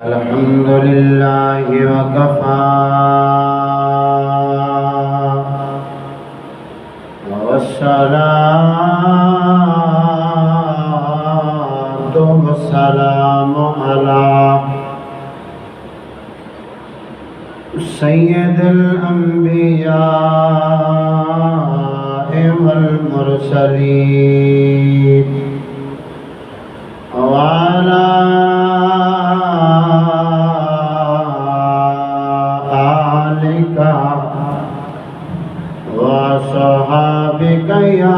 अल्हम्दुलिल्लाहि वकफ़ा वस्सलातु वस्सलामु अला सय्यिदिल अंबिया वल मुरसलीन वाला आलिका वसहाबिका या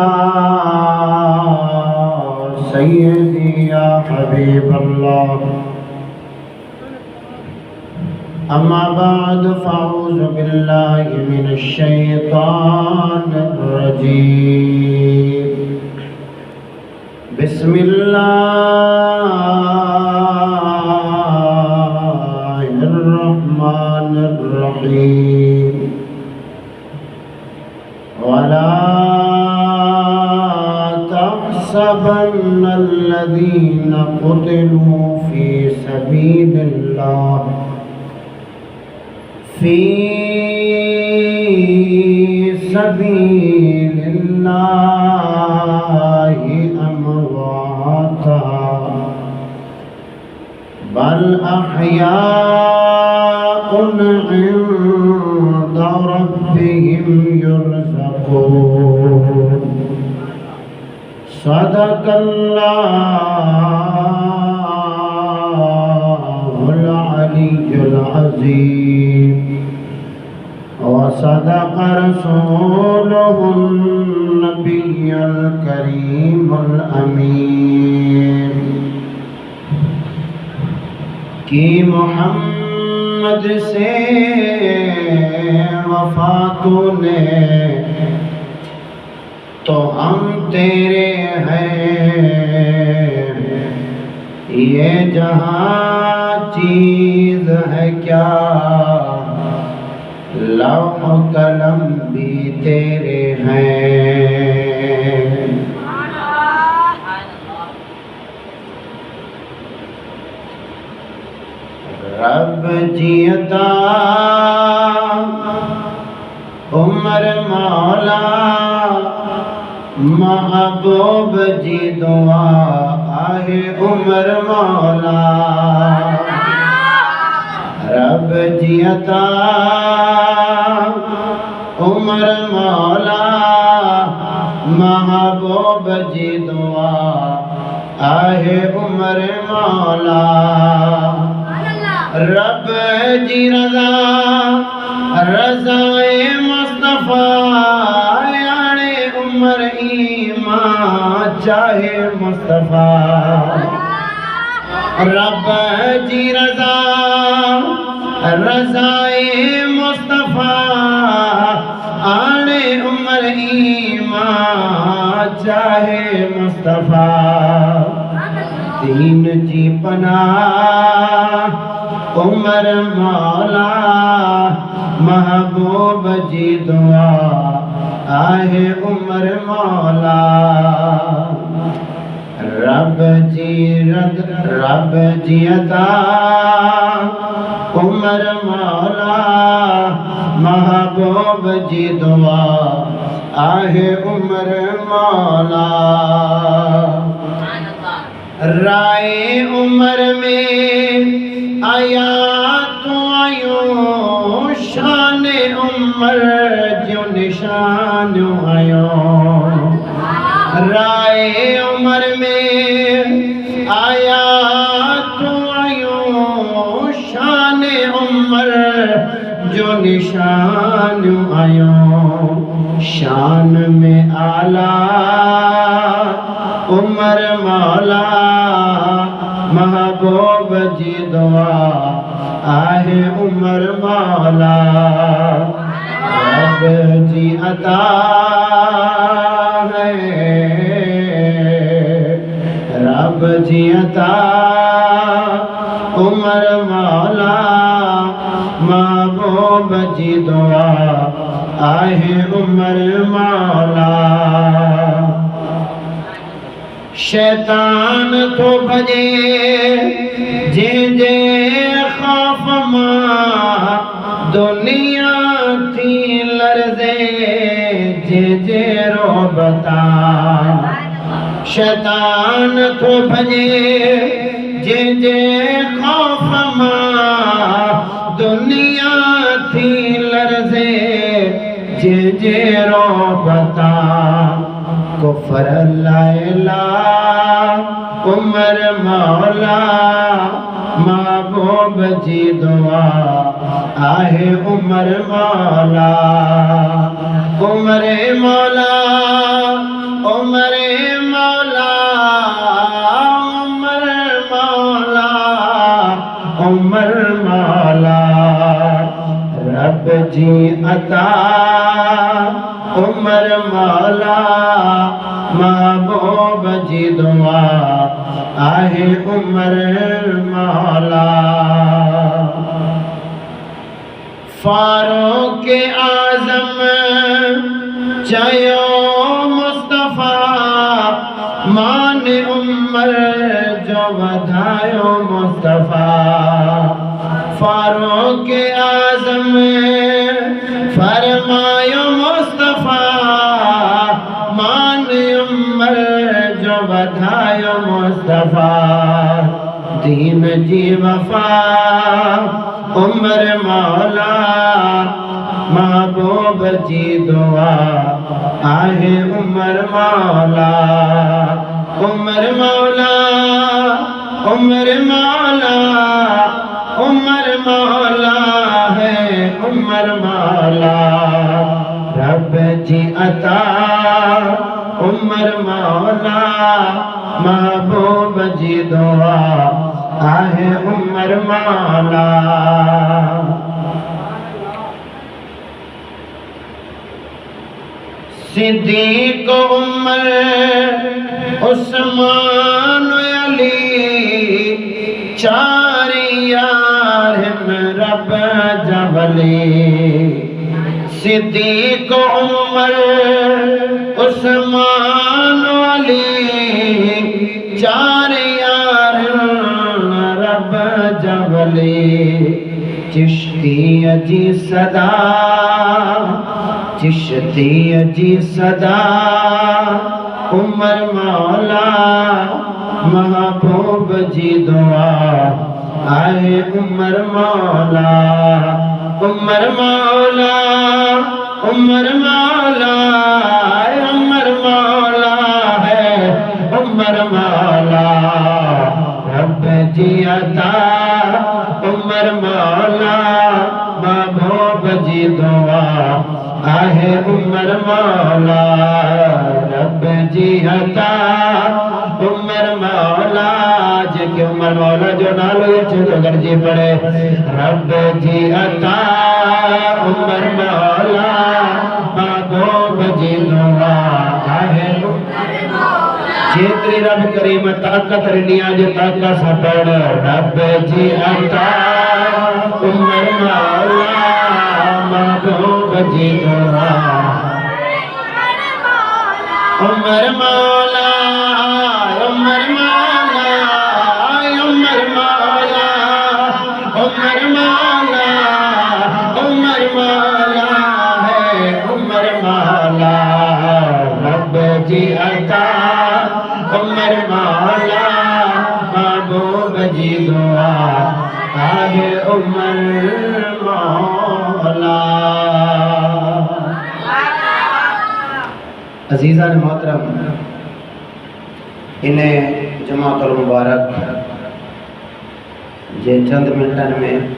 सय्यदी या हबीबल्लाह। अम्मा बाद फ़अऊज़ु बिल्लाहि मिनश शैतानिर रजीम। बिस्मिल्लाहिर्रहमानिर्रहीम। वला तहसबन्नल्लज़ीना क़ुतिलू फ़ी सबीलिल्लाह फ़ी सबीलिल्लाहि अमवाता बल अहयाउन इंदा रब्बिहिम युरज़क़ून। सदक़ल्लाहुल अलियुल अज़ीम व सदक़ रसूलुहुन नबियुल करीमुल अमीन। कि मोहम्मद से वफ़ा तूने तो हम तेरे हैं, ये जहाँ चीज़ है क्या लौह कलम भी तेरे हैं। रब जियता उमर मौला महबूब जी दुआ आहे उमर मौला। रब जियता उमर मौला महबूब जी दुआ आहे उमर मौला। रब जी रज़ा रज़ाए मुस्तफ़ा याने उमर ईमान चाहे मुस्तफ़ा। रब जी रज़ा रज़ाए मुस्तफ़ा आने उमर ईमान चाहे मुस्तफ़ा। दीन जी पनाह उमर मौला महबूब जी दुआ आहे उमर मौला। रब जी अता उमर मौला महबूब जी दुआ आहे उमर मौला। राय उमर में आया तो आयो शान उमर जो निशान आयो। राय उमर में आया तो आयो शान उमर जो निशान आयो। शान में आला उमर मौला महबूब जी दुआ आहे उमर मौला। रब जी अता है रब जी अता उमर मौला महबूब जी दुआ आहे उमर मौला। शैतान तो भजे जे दुनिया थी लर्ज़े जे जे रोबता शैतान थो भजे जे जे खौफ मां दुनिया थी लर्ज़े जे जे रोबता कुफर लाइला उमर मौला महबूब जी दुआ आहे उमर मौला उमर मौला उमर मौला उमर मौला उमर मौला रब जी अता उमर मौला महबूब जी दुआ आहे उमर मौला फारूक आज़म चयो मुस्तफ़ा मान उमर जो वधायो मुस्तफ़ा फारूक आज़म फरमायो मुस्तफ़ा मान उमर जो वधायो मुस्तफ़ा दीन जी वफ़ा उमर मौला महबूब जी दुआ आहे उमर मौला उमर मौला उमर मौला उमर मौला है उमर मौला रब जी अता उमर मौला महबूब जी दुआ आहे उमर मौला सिद्दीक़ उमर उस्मान अली चार यार रब जवली सिद्दीक़ उमर उस्मान अली चार यार रब जवली चिश्ती जी सदा चिश्ती जी सदा उमर मौला महबूब जी दुआ आए उमर मौला उमर मौला उमर मौला उमर मौला है उमर मौला रब जी अता उमर मौला महबूब जी दुआ आहे उमर मौला रब जी अता उमर मौला जेके उमर मौला जो नालो अचे तो गरजी पड़े रब जी अता उमर मौला महबूब जी दुआ आहे जेतरी रब करीम ताकत रिनिया जो ताकत सा पड़ रब जी अता उमर मौला महबूब जी दुआ उमर मौला उमर मौला उमर मौला उमर मौला उमर मौला है उमर मौला रब जी अता उमर मौला महबूब जी दुआ आहे उमर मौला अजीज़ान मोहतरम इन्हें जमातुल मुबारक जे चंद मिनटन में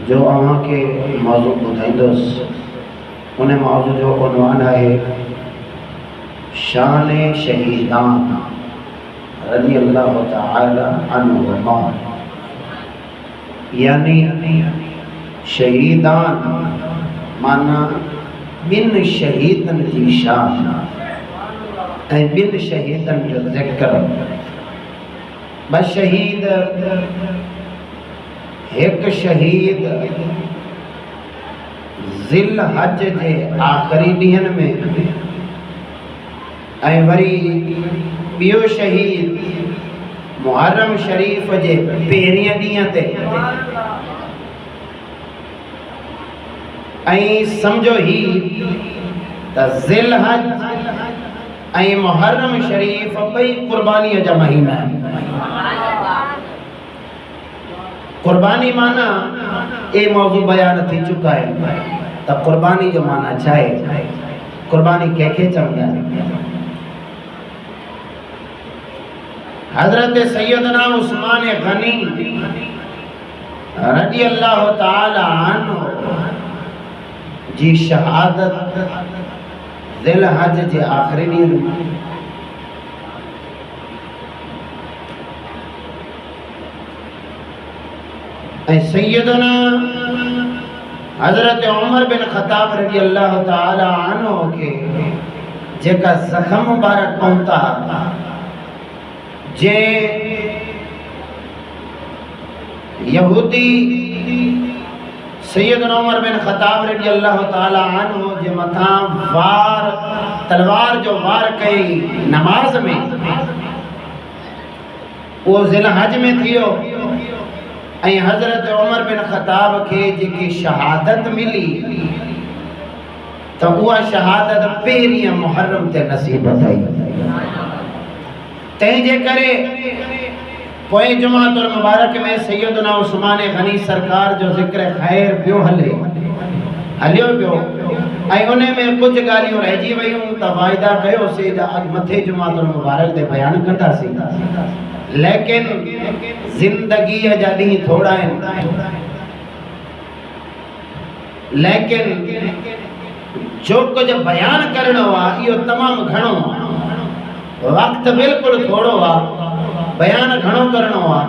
जो अवां के मौजू ॿुधाईंदुसि उन मौजू जो उन्वान है शान शहीदान रज़ी अल्लाह तआला अन्हुमा यानी शहीदान माना बिन शहीदन जी शान ऐं बिन शहीदन जो ज़िक्र बस शहीद एक शहीद ज़िल हज जे आख़िरी ॾींहंन में ऐं वरी ॿियो शहीद मुहर्रम शरीफ़ जे पहिरिएं ॾींहं ते ऐं समझो ही त ज़िल हज ऐं मुहर्रम शरीफ ॿई कुर्बानीअ जा महीना आहिनि। कुर्बानी माना ए मौजू बयान थी चुका है त कुर्बानी जो माना छा है, कुर्बानी कंहिंखे चवंदा आहिनि। हज़रत सैयदना उस्मान गनी रज़ी अल्लाह ताला अन्हु जी शहादत ज़िल हज जे आख़िरी ॾींहुं ऐं सैयदना हज़रत उमर बिन ख़त्ताब रज़ी अल्लाह ताला अन्हु के जेका ज़ख़्म मुबारक पहुंता जे यहूदी सैयदना उमर बिन ख़त्ताब रज़ी अल्लाह ताला अन्हु जे मथा वार तलवार जो वार कई नमाज में, वो ज़िल हज में थियो ऐं हज़रत उमर बिन ख़त्ताब के जेकी शहादत मिली त उहा शहादत पहिरीं मुहर्रम ते नसीब थई। तंहिंजे करे पोइ जुमातुल मुबारक में सैयदना उस्मान गनी सरकार जो ज़िक्र ख़ैर पियो हलियो पियो ऐं उन में कुछ ॻाल्हियूं रहिजी वयूं त वाइदा कयोसीं त अॼु मथे जुमातुल मुबारक ते बयान कंदासीं, लेकिन ज़िंदगीअ जा ॾींहं थोड़ा आहिनि, लेकिन जो कुछ बयान करणो आहे इहो तमामु घणो आहे, वक़्त बिल्कुलु थोड़ो आहे, बयान घणो करणो आहे।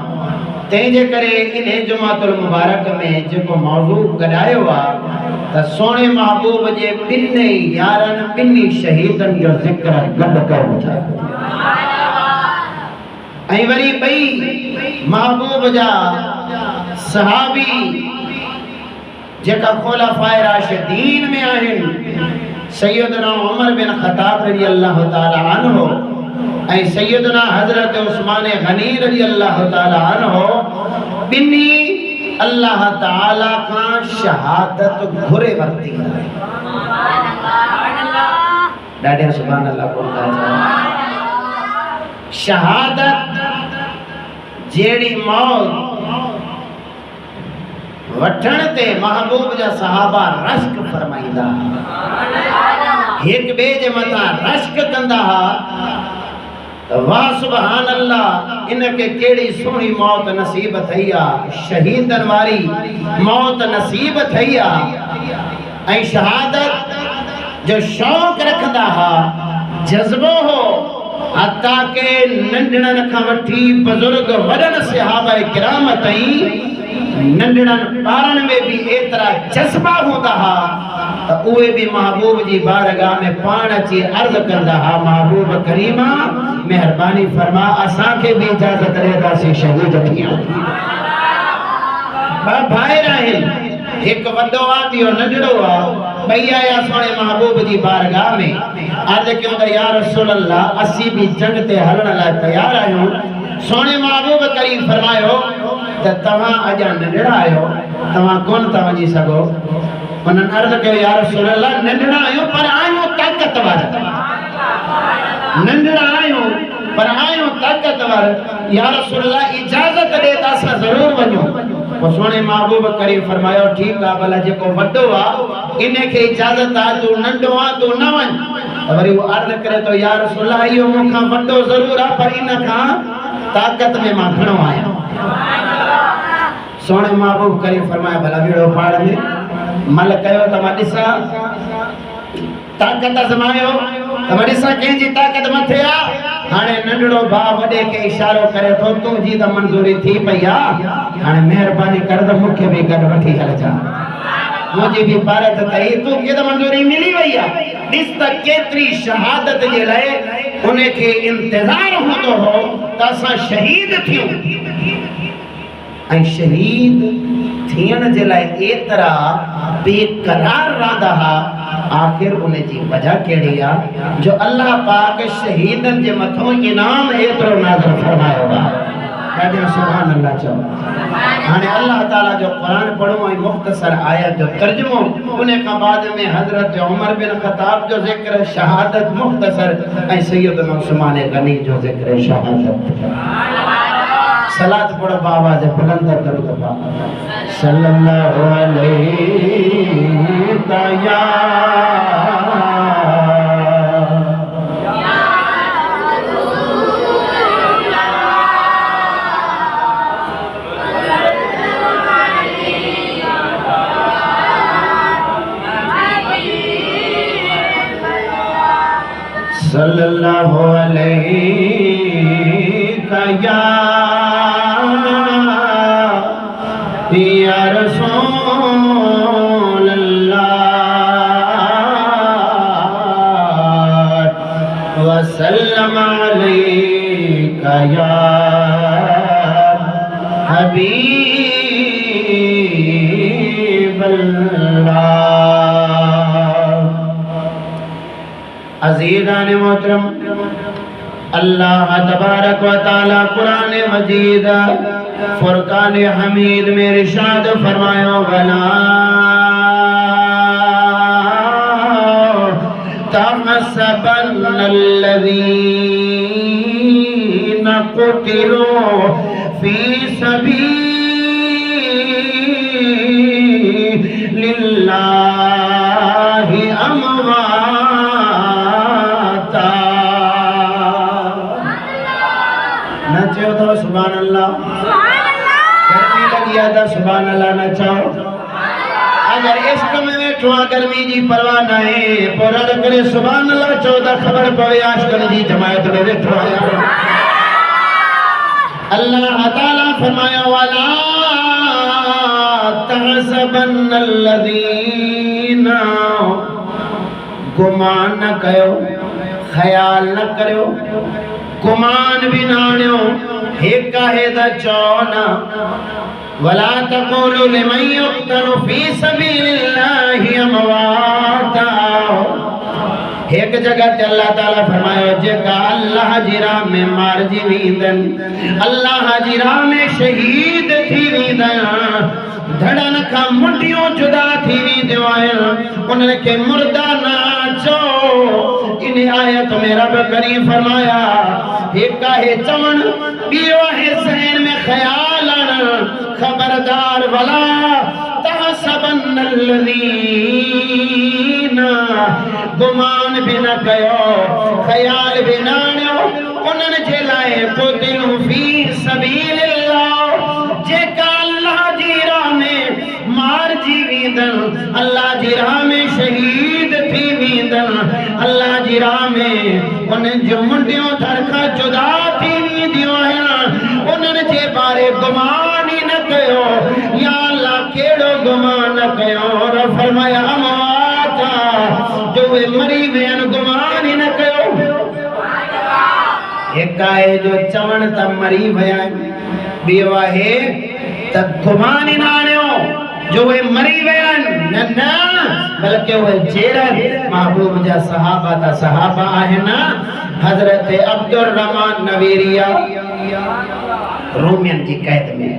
तंहिंजे करे इन जुमातुल मुबारक में जेको मौज़ू गॾायो आहे त सोणे महबूब जे ॿिन्ही यारनि ॿिन्ही शहीदनि जो ज़िक्र गॾु कयूं था ऐं वरी ॿई महबूब जा सहाबी जेका खुलफाए राशिदीन में आहिनि, सैयदना उमर बिन ख़त्ताब रज़ी अल्लाह ताला अन्हु ऐं सैयदना हज़रत उस्मान गनी रज़ी अल्लाह ताला अन्हु ॿिन्ही अल्लाह ताला खां शहादत घुरे वरिती आहे। ॾाढा सुभान अल्लाह बोलंदा शहादत जेड़ी मौत वठण ते महबूब जा सहाबा रश्क फरमाईंदा, एक बे जे मथा रश्क कंदा हा, वाह सुभान अल्लाह इनके केड़ी सोहणी मौत नसीब थई आ, शहीदन वारी मौत नसीब थई आ। ऐं शहादत जो शौक़ रखदा हा, जज्बो हो, हत्ता के नंढड़न खां वठी बुजुर्ग वडन सहाबा किराम ताईं नंढड़न ॿारन में भी एतरा जज्बा होंदा हा त उहे भी महबूब जी बारगाह में पाण अची अर्ज़ कंदा हा, महबूब करीमा मेहरबानी फरमा असां के भी इजाजत ॾेदासीं शहीद थिया। भाइर आहिनि, एक वॾो आ ॿियो नंढड़ो आ, ॿई आया सोणे महबूब जी बारगाह में अर्ज़ कयूं त या रसूल अल्लाह असीं भी जंग ते हलण लाइ तैयार आहियूं। सोणे महबूब करीम फरमायो त तव्हां अॼा नंढड़ा आहियो, तव्हां कोन था वञी सघो। उन्हनि अर्ज़ कयो या रसूल अल्लाह नंढड़ा आहियूं पर आहियूं ताक़तवर, नंढड़ा आहियूं पर आहियूं ताक़तवर, या रसूल अल्लाह इजाज़त ॾे त असां ज़रूर वञूं। पोइ सोणे महबूब करीम फरमायो ठीकु आहे, भला जेको वॾो आहे इनखे इजाज़त आहे, तूं नंढो आहे तूं न वञ। वरी वो अर्ज़ करे तो या रसूल अल्लाह इहो मूंखां वॾो ज़रूर आहे पर इन खां ताक़त में मां घणो आहियां। सोणे महबूब करीम फरमाया भला वीड़ो पाड़ में मल कयो त मां ॾिसां ताक़त आज़मायो त मां ॾिसां कंहिंजी ताक़त मथे आहे। हाणे नंढड़ो भाउ वॾे खे इशारो करे थो, तुंहिंजी त मंज़ूरी थी पई आहे, हाणे महिरबानी कर त मूंखे बि गॾु वठी हलजां, मुझे भी भारत तई तू के तो मंजूरी मिली वई आ। ॾिस त केतरी शहादत जे लाइ उनखे इंतज़ार हूंदो हो त असां शहीद थियूं, ऐं शहीद थियण जे लाइ एतिरा बेकरार रहंदा हा। आखिर उनजी वजह कहिड़ी आहे जो अल्लाह पाक शहीदनि जे मथां इनाम एतिरो नाज़िल फरमायो आहे। कहते सुभान अल्लाह चओ। हाणे अल्लाह ताला जो कुरान पढ़ो ऐं मुख्तसर आयत जो तर्जुमो उन खां बाद में हजरत उमर बिन खत्ताब जो जिक्र शहादत मुख्तसर ऐं सैयदना उस्मान गनी जो जिक्र शहादत। सलात पढ़ो बावाज़ बुलंद करो तो बाबा सल्लल्लाहु अलैहि या सल्लल्लाहु अलैहि या रसूल अल्लाह व सल्लम अलैका या हबीब अल्लाह। अज़ीज़ान मोहतरम, अल्लाह तबारक व तआला कुरान मजीद फुरकान हमीद में इरशाद फरमायो वला तहसबन्नल्लज़ीना क़ुतिलू फ़ी सबीलिल्लाहि अमवाता। नचो तो सुभान अल्लाह। गर्मी लगी है तो सुभान अल्लाह नचाओ। अगर इश्क में बैठो गर्मी जी परवाह ना है पर करे सुभान अल्लाह चो तो खबर पवे आशिकन जी जमायत में बैठो आया। अल्लाह ताला फरमाया वाला तहसबन्नल्लज़ीना, गुमान न कयो, ख्याल न करो, गुमान भी ना आनियो, एक काहे दा चौना वला तक़ूलू लिमन युक़्तलू फ़ी सबीलिल्लाहि अमवाता। एक जगह ते अल्लाह ताला फरमायो जेका अल्लाह जी राह में मार जी वींदन, अल्लाह जी राह में शहीद थी वींदन, धड़न का मुंडियों जुदा थी वींदियूं आहिनि, उन्हनि खे मुर्दा ना चओ। इन आयत में रब करीम फरमाया एक है चवण, ॿियो है ज़हन में ख्याल आणण। खबरदार वला तहसबन्नल्लज़ीना, गुमान भी न कयो, ख्याल भी न आणियो उन्हनि जे लाइ क़ुतिलू फ़ी सबीलिल्लाह, जेका अल्लाह जी राह में मार जी वींदन, अल्लाह जी राह में शहीद थी वींदन, अल्लाह जी राह में उन्हनि जो मुंडियों धड़का जुदा थी वींदियूं आहिनि, उन्हनि जे बारे गुमान ही न कयो। या अल्लाह केड़ो गुमान न कयो। और फरमाया अमवाता, जो वे मरी वियन गुमान ही न कयो। एक आहे जो चवण त मरी विया आहिनि, ॿियो आहे त गुमान ही न आणियो जो वे मरी विया आहिनि। न न, बल्कि उहे जहिड़ा महबूब जा सहाबा था सहाबा आहिनि। हजरत अब्दुर्रहमान नवीरिया रोमियन की कैद में,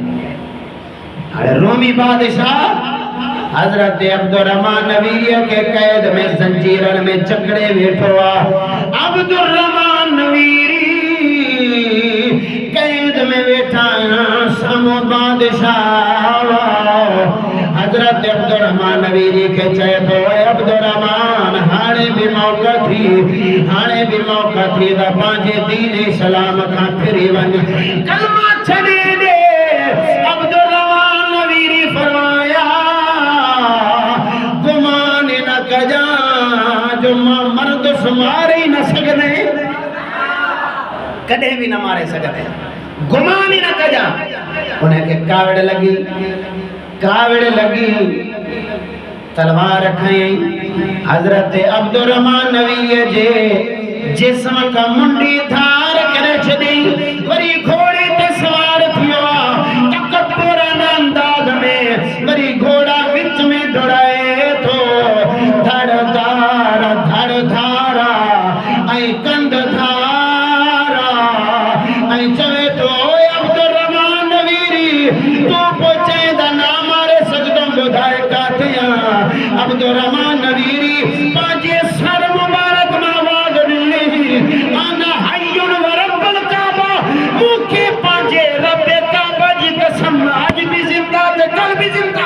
अरे रोमी बादशाह हजरत अब्दुर्रहमान नवीरिया के कैद में जंजीरन में चकड़े बैठो। अब्दुर्रहमान नवीरी कैद में बैठा समो बादशाह। हजरत अब्दुर्रहमान नवीरी के चए तो अब्दुर्रहमान हाणे भी मौका थी, हाणे भी मौका थी त पंहिंजे दीन इस्लाम खां फिरी वञ, कलमा छॾे दे। अब्दुर्रहमान नवीरी फरमाया गुमान न कजा जो मां मर्द सुमारे न सघंदे, कॾहिं भी न मारे सघंदे, गुमान ही न कजा। उनखे कावड़ लगी, कावड़ लगी, तलवार खई। हजरत अब्दुर्रहमान नवीरी जे जिस्म का मुंडी धार करे छॾी, वरी घोड़े ते सवार थियो। तकब्बुरन अंदाज में वरी घोड़ा विच में दौड़ाए तो, धड़ धारा ऐं कंध धारा ऐं चवे तो अब्दुर्रहमान अब्दुर्रहमान नवीरी पांचे सर मुबारक नवाज आना हय्युन व रब्बुल काबा मुखे पांचे रब्बे काबा जी कसम आज भी जिंदा ते कल भी जिंदा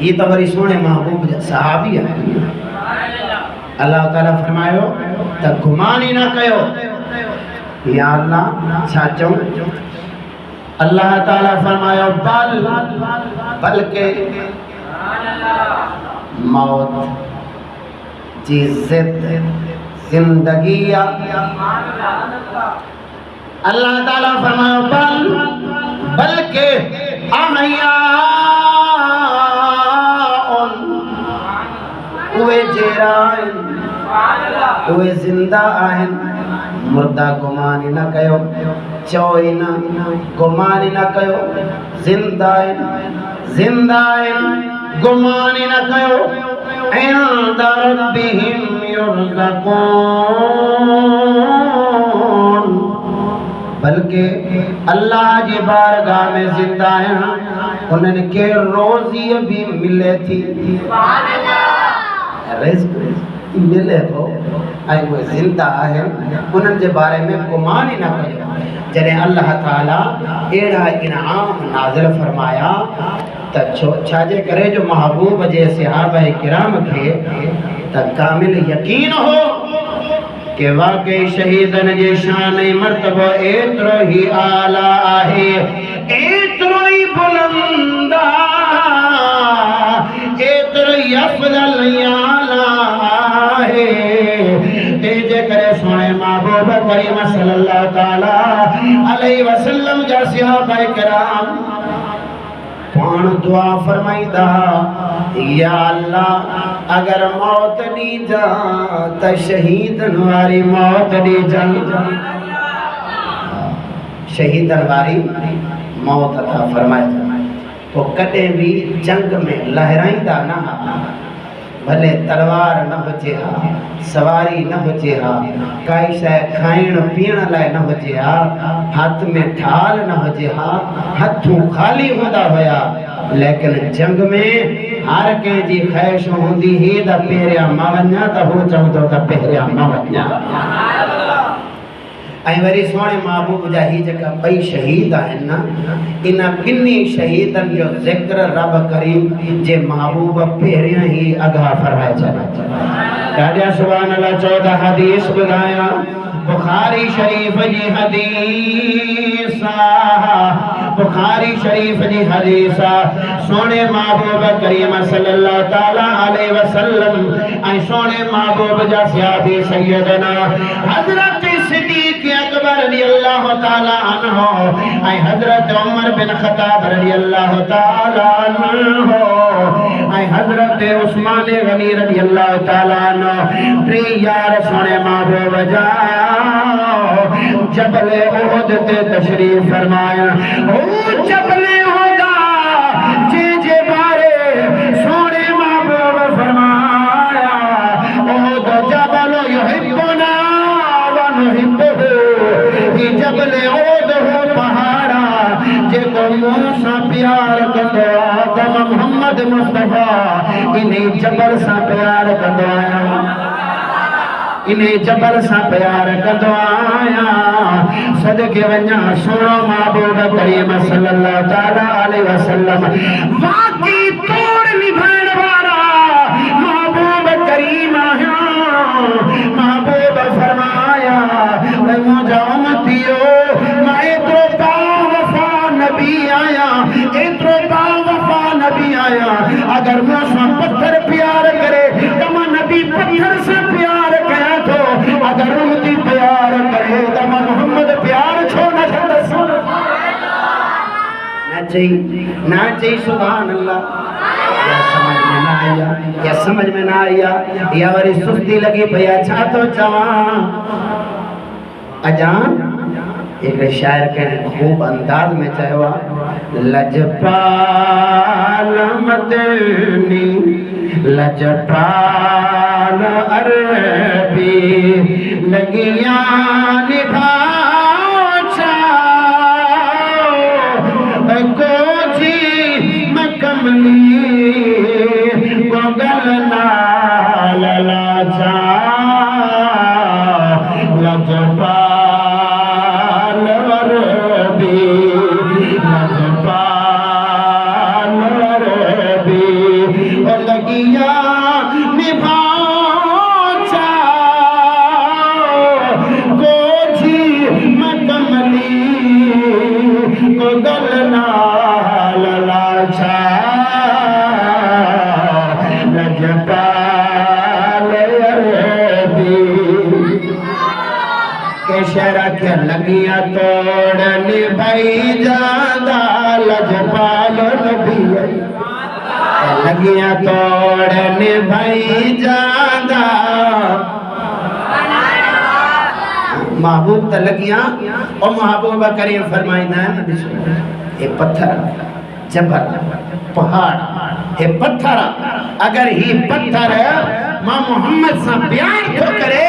ये तो बड़ी सोने महबूब सहाबी है। अल्लाह ताला फरमायो त गुमान ही ना कयो या अल्लाह साचो। अल्लाह ताला फरमायो बल्कि मौत जी जिंदगी। अल्लाह ताला फरमायो बल्कि अहया वे जेराइन वे जिंदा आहिन मुर्दा गुमानी न कयो चोई न गुमानी न कयो जिंदा आहिन गुमानी न कयो इंद रब्बिहिम युरज़क़ून बल्कि अल्लाह जी बारगाह में जिंदा है उन्हें के रोज़ी भी मिले थी रिज़्क़ मिले तो ऐं वो जिंदा है उन्हनि जे बारे में गुमान ही न कयो। जॾहिं अल्लाह ताला अहिड़ा इनाम नाज़िल फरमाया त छाजे करे जो महबूब जे सहाबा किराम खे त कामिल यकीन हो कि वाकई शहीदन जे शान मर्तबो एतिरो ही आला आहे एतिरो ही बुलंद एतिरो ही अफ़ज़ल आला आहे। तेजे करे सोने महबूब करीम सल्लल्लाहु ताला अलैहि वसल्लम जा सहाबा किराम पाण दुआ फरमाईंदा या अल्लाह अगर मौत दी जा त शहीदन वारी मौत दी जा शहीदन वारी मौत अता फरमाए तो कदे भी जंग में लहराईंदा ना भले तलवार न हुजे हा सवारी न हुजे हा काई शइ खाइण पीअण लाइ न हुजे हा हाथ में ढाल न हुजे हा हथूं खाली हूंदा हुया लेकिन जंग में हर कंहिंजी ख़्वाहिश हूंदी ही त पहिरियां मां वञा त हू चवंदो त पहिरियां मां वञा। ऐं वरी सोने महबूब जा ही जेका ॿई शहीद आहिनि न इन ॿिन्ही शहीदनि जो ज़िक्र रब करीम जे महबूब पहिरियां ही आगाह फरमाए छॾिया। ॾाढा सुभान अल्लाह 14 हदीस ॿुधाया बुखारी शरीफ जी हदीस बुखारी शरीफ जी हदीस सोने महबूब करीम सल्लल्लाहु ताला अलैहि वसल्लम ऐं सोने महबूब जा सहाबी सैयदना हजरत सिद्दीक़ अकबर रज़ियल्लाहु ताला अन्हु ऐं हजरत उमर बिन ख़त्ताब रज़ियल्लाहु ताला अन्हु ऐं हजरत उस्मान गनी रज़ियल्लाहु ताला अन्हु टे यार सोने महबूब जा जबल उहद ते तशरीफ फरमाया। ओ जबल उहद जे बारे सोने महबूब फरमाया उहद जबल युहिब्बुना व नुहिब्बुहु ही जबल उहद हो पहाड़ा जेको मूंसां प्यार कंदो त मोहम्मद मुस्तफा इन्हीं जबल सां प्यार कंदो आहियां इन्हीं जबल सां प्यार कंदो आहियां सदके वञा सोनो महबूब करीम सल्लल्लाहु ताला अलैहि वसल्लम वाकई तोड़ निभाइण वारा महबूब करीम महबूब फरमाया मुंहिंजा उम्मतियो मां एतिरो बावफ़ा नबी आहियां एतिरो बावफ़ा नबी आहियां अगर मूंसां पत्थर प्यार करे त मां नबी पत्थर सां प्यार कयां थो अगर उम्मती प्यार करे त मां मोहम्मद प्यार छो न कंदसि ना चई सुभान अल्लाह। या समझ में ना आया या वरी सुस्ती लगी भैया छा तो चवां अजान एक शायर के खूब अंदाज में चयो लजपाल मदनी लजपाल अरबी लगिया निभा कोजी मैं कमली गोगल नाल लाजा लजपाल अरबी लजपाल अरबी लगिया निभा कोजी मैं कमली गोगल नाल लाजा लजपाल अरबी के शरा के लगिया तोड़न भाई जादा लजपाल नबी लगिया तोड़न भाई जादा महबूब त लगिया और महबूब करीम फरमाइंदा है ये पत्थर जबल पहाड़ ये पत्थर अगर ही पत्थर मां मोहम्मद से प्यार तो करे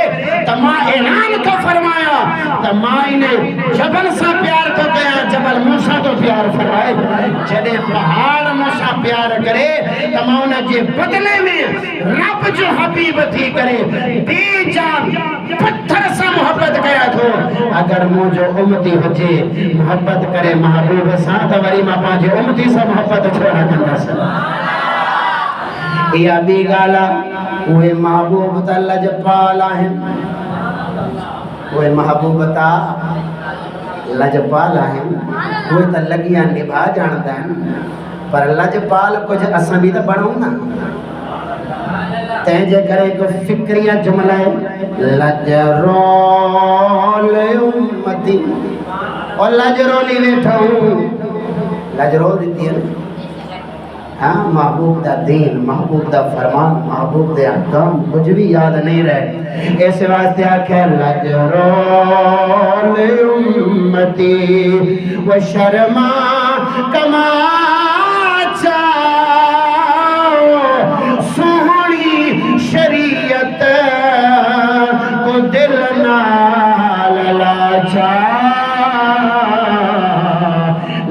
तो मां ऐलान तो फरमाया तो मां इन्हें जबल से प्यार तो कया जबल मूसा तो प्यार फरमाए जदे पहाड़ मूसा प्यार करे तो मां उन जे बदले में रब जो हबीब थी करे बेजान पत्थर से मोहब्बत कया थो अगर मुझो उम्मती होजे मोहब्बत करे महबूब सां त वरी मां पांजे उम्मती से मोहब्बत छो न कंदस या बी गाला ओए महबूब त लजपाल आहिन ओए महबूब त लजपाल आहिन ओए त लगिया निभा जानदा आहिन पर लजपाल कुछ असां भी त बणूं ना तंहिंजे करे को फिक्रिया जुमला है लजरोल उम्मती और लजरोली वेठो लजरोल दी है हाँ महबूब दा दीन महबूब दा फरमान महबूब दे अहकाम कुछ भी याद नहीं रहे ऐसे वास्ते आखे लजरोल उम्मती व शर्मा कमा शरीयत को दिल नाल लाचा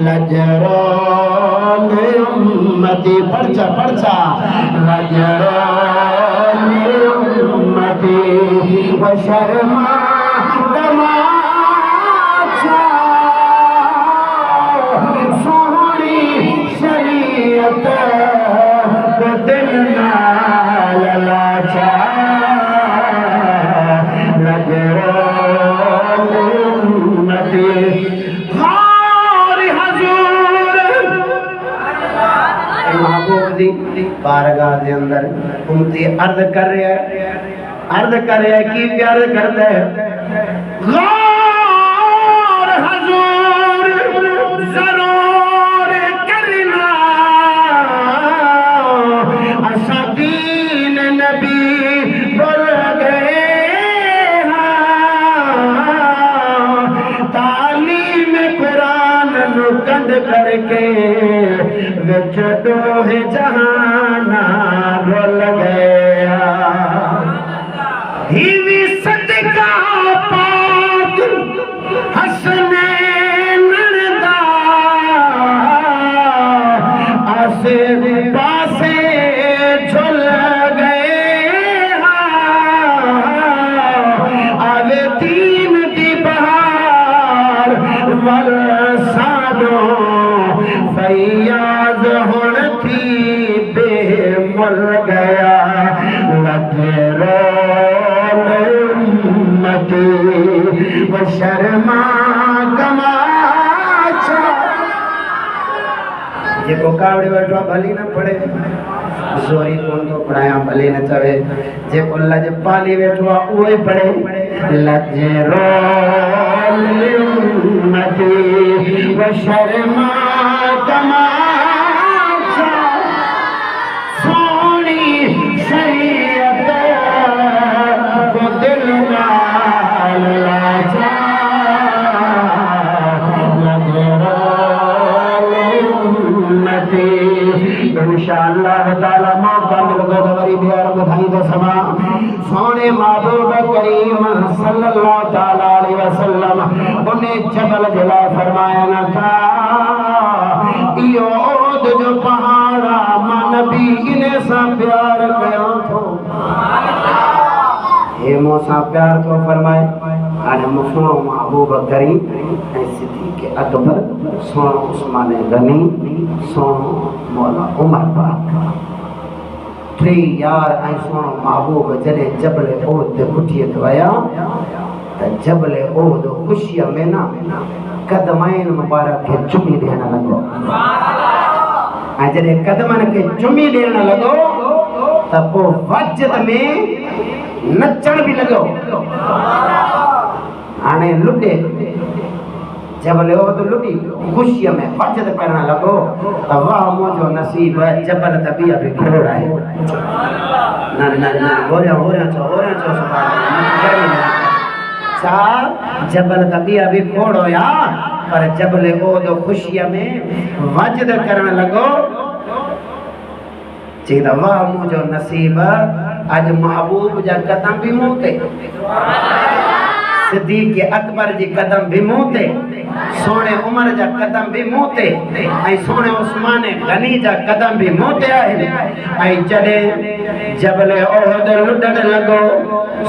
लजरोल उम्मती पर्चा पर्चा लजरोल उम्मती व शर्मा कमाचा सोहनी शरीयत को दिल नाल लाचा लजरोल उम्मती महबूब दी बारगाह दे अंदर उम्मती अर्ज कर रहा है की प्यार करता है गौर हुजूर जरूर करना असा दीन नबी बोल गए तालीम कुरान नु कंद करके विच दोहे जहाना रोल गया ही भी सदका पाक हसने नरदा आसे पासे झुल गए आवे तीन दी बहार वल सादो फैयाज हुण थी बेमुल गया लजरोल उम्मती व शर्मा कमाचा ये को कावड़े बैठो भली न पड़े जोरी कौन तो पढ़ाया भले न चवे जे को लजपाली बैठो ओए पड़े लजरोल उम्मती व शर्मा कमाचा सोनी शरीयत को दिल नाल लाचा लजरोल उम्मती इंशाअल्लाह ताला मौका मिल गो थोड़ी देर बधाई दो समा सोने महबूब करीम सल्लल्लाहु ताला अलैहि वसल्लम उन्हें जबल जला फरमाया न था इयो ओद जो पहाड़ा मा नबी इन्हें सा प्यार कयो थो हे मोसा प्यार तो फरमाए आने मुफनो महबूब करीम सिद्दीक अकबर सोनो उस्मान गनी सोनो मौला उमर पाक टे यार ऐं सोनो महबूब जॾहिं जबल ओहद ते पुठीअ ते विया त जबल ओहद ख़ुशीअ में न कदमैन मुबारक खे चुमी ॾियण लॻो ऐं जॾहिं कदमनि खे चुमी ॾियण लॻो त पोइ वजद में नचण बि लॻो हाणे लुटे जबल ओहद लुटी ख़ुशीअ में वजद करण लॻो त वाह मुंहिंजो नसीब जबल त बि अभी खोड़ आहे न न न होरिया चो छा जबल त बि अभी खोड़ हुया पर जबल ओहद ख़ुशीअ में वजद करण लॻो चई त वाह मुंहिंजो नसीब अॼु महबूब जा कदम बि मूं ते सिद्दीक अकबर जी कदम भी मुंह ते सोने उमर जा कदम भी मुंह ते ऐं सोने उस्मान गनी जा कदम भी मुंह ते आहिनि ऐं जॾहिं जबल ओहद लुॾण लॻो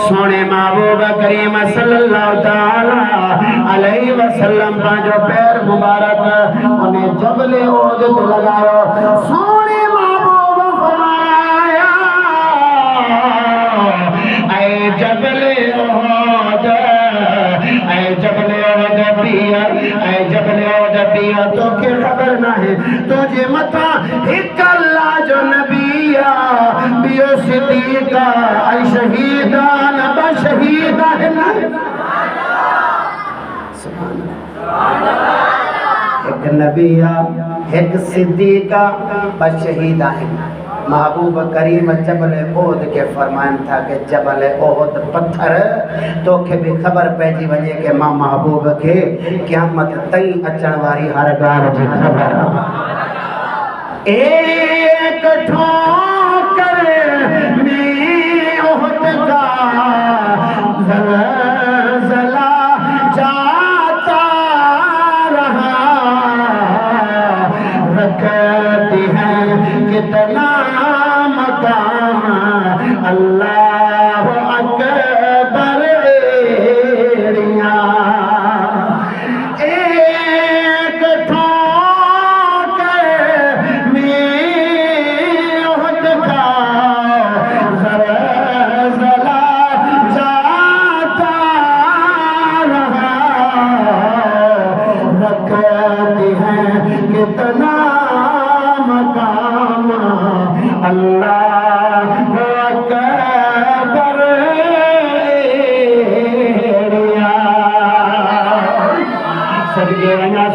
सोने महबूब करीम सल्लल्लाहु ताला अलैहि वसल्लम पंहिंजो पैर मुबारक उन जबल ओहद ते लॻायो सोने महबूब फरमाया ऐं जबल ओहद जबल ओहद पिया तोखे ख़बर नाहे तुझे मथा हिक अल्लाह जो नबी आ बियो सिद्दीक ऐं शहीदान ब शहीद आहिनि हिक नबी आ हिक सिद्दीक ब शहीद आहिनि महबूब करीम जबल ओहद के फरमाइन था कि जबल ओहद पत्थर तोखे भी खबर पइजी वञे कि मां महबूब के क़यामत ताईं अचण वारी हर ॻाल्हि जी ख़बर एक ठोकर में ओहद का ज़लज़ला जाता रहा रखती है कितना अल्लाह अकबर एरिया एक ठोकर में ओहद का ज़लज़ला जाता रहा रखती है कितना मकाम अल्लाह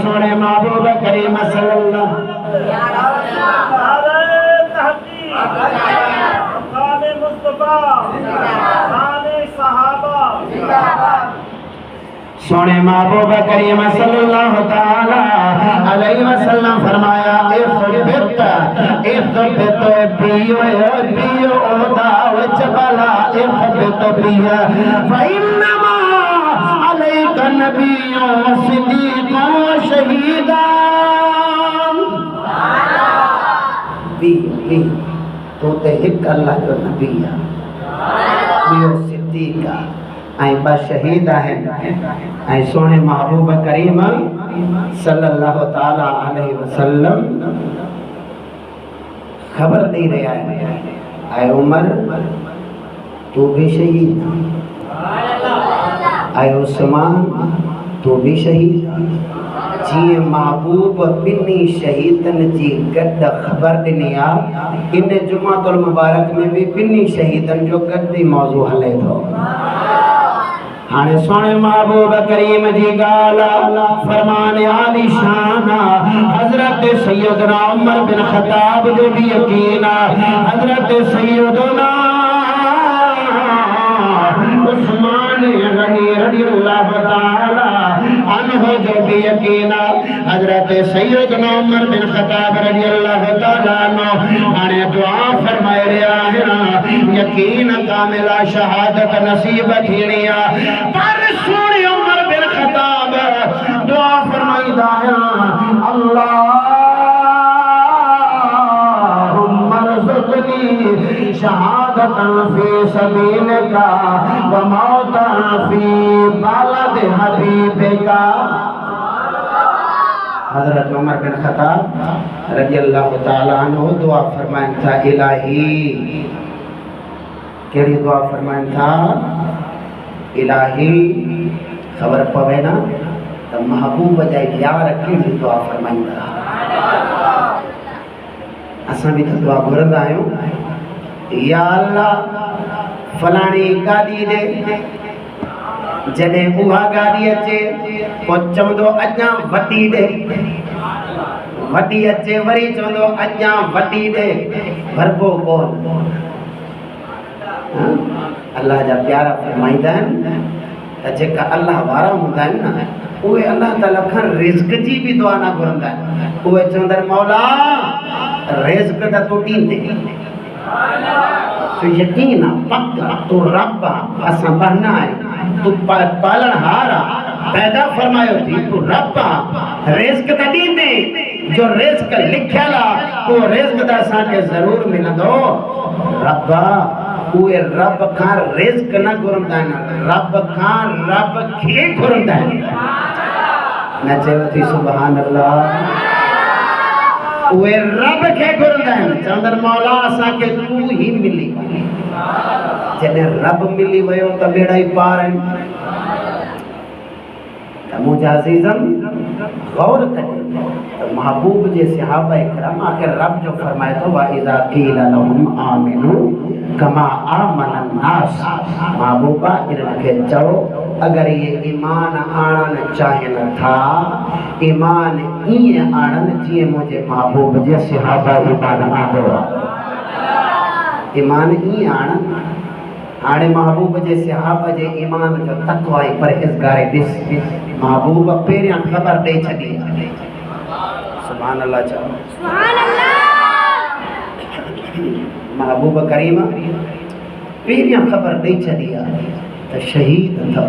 सोने महबूब करीम सल्लल्लाहु सोने महबूब करीम सल्लल्लाहु ताला अलैहि वसल्लम फरमाया इफ़्बित बियो ओदा वजबला इफ़्बित बिया फइन्नमा अलैका नबिय्युन व सिद्दीक़ुन व शहीदान बी तो ते हिक अल्लाह जो नबी आ बियो सिद्दीक ऐं ब शहीद आहिनि ऐं सोने महबूब करीम सल्लल्लाहु ताला अलैहि वसल्लम खबर ॾेई रहिया आहिनि ऐं उमर तू भी शहीद ऐं उस्मान तू भी शहीद जीअं महबूब ॿिन्ही शहीदनि जी गॾु ख़बर ॾिनी आहे इन जुमातुल मुबारक में भी ॿिन्ही शहीदनि जो गॾु ई मौज़ू हले थो हाणे सोने महबूब करीम जी ॻाल्हि फरमान आली शान हज़रत सैयदना उमर बिन ख़त्ताब जो भी यकीन हज़रत सैयदना उस्मान गनी रज़ियल्लाहु ताला अन्हु जो भी यकीन हज़रत सैयदना उमर बिन ख़त्ताब रज़ियल्लाहु ताला अन्हु हाणे दुआ फरमाए रहिया आहिनि कामिला शहादत नसीब थीणी आ पर सोने उमर बिन खत्ताब दुआ फरमाईंदा है अल्लाहुम्मा रज़क़नी शहादतन फी सबीलिका व मौतन फी बलद हबीबिका। हज़रत उमर बिन खत्ताब रज़ियल्लाहु ताला अन्हु दुआ फरमाइन था इलाही केड़ी दुआ फरमाइन था इलाही खबर पवे ना तो महबूब जा यार केड़ी दुआ फरमाइन था असां भी तो दुआ घुरंदा आहियूं या अल्लाह फलाणी गाड़ी दे जॾहिं उहा गाड़ी अचे पोइ चवंदो अञा वॾी ॾे वॾी अचे वरी चवंदो अञा वॾी ॾे भरबो कोन। अल्लाह जा प्यारा फरमाईंदा आहिनि त जेका अल्लाह वारा हूंदा आहिनि न उहे अल्लाह ताला खां रिज़्क़ जी बि दुआ न घुरंदा आहिनि। उहे चवंदा आहिनि मौला रिज़्क़ त तूं ॾींदे तो यकीन पक्का तू रब असां बहना है तू पालनहार पैदा फरमायो थी तू रब रिज़्क़ त ॾींदे जो रिज़्क़ लिखियल वो रिज़्क़ त असांखे ज़रूर मिलंदो। रब उहे रब खां रिज़्क़ न घुरंदा आहिनि रब खां रब खे घुरंदा आहिनि। न चयो थी सुभान अल्लाह उहे रब खे घुरंदा आहिनि चवंदड़ मौला असांखे तू ही मिली जॾहिं रब मिली वियो त बेड़ा ई पार आहिनि। त मुंहिंजा अज़ीज़न गौर कजे त महबूब जे सहाबा इकराम आख़िर रब जो फरमाए थो वा इज़ा क़ील लहुम आमिनू कमा आमन अन्नास महबूबा इन्हनि खे चओ अगर ये ईमान आणण चाहिनि था ईमान ईअं आणनि जीअं मुंहिंजे महबूब जे सहाबा ईमान आंदो ईमान ईअं आणनि। हाणे महबूब जे सहाबा जे ईमान जो तक़वा ऐं परहेज़गारी ॾिस महबूब पहिरियां ख़बर ॾेई छॾी सुभान अल्लाह चओ सुभान अल्लाह महबूब करीम पहिरियां ख़बर ॾेई छॾी आहे त शहीद अथव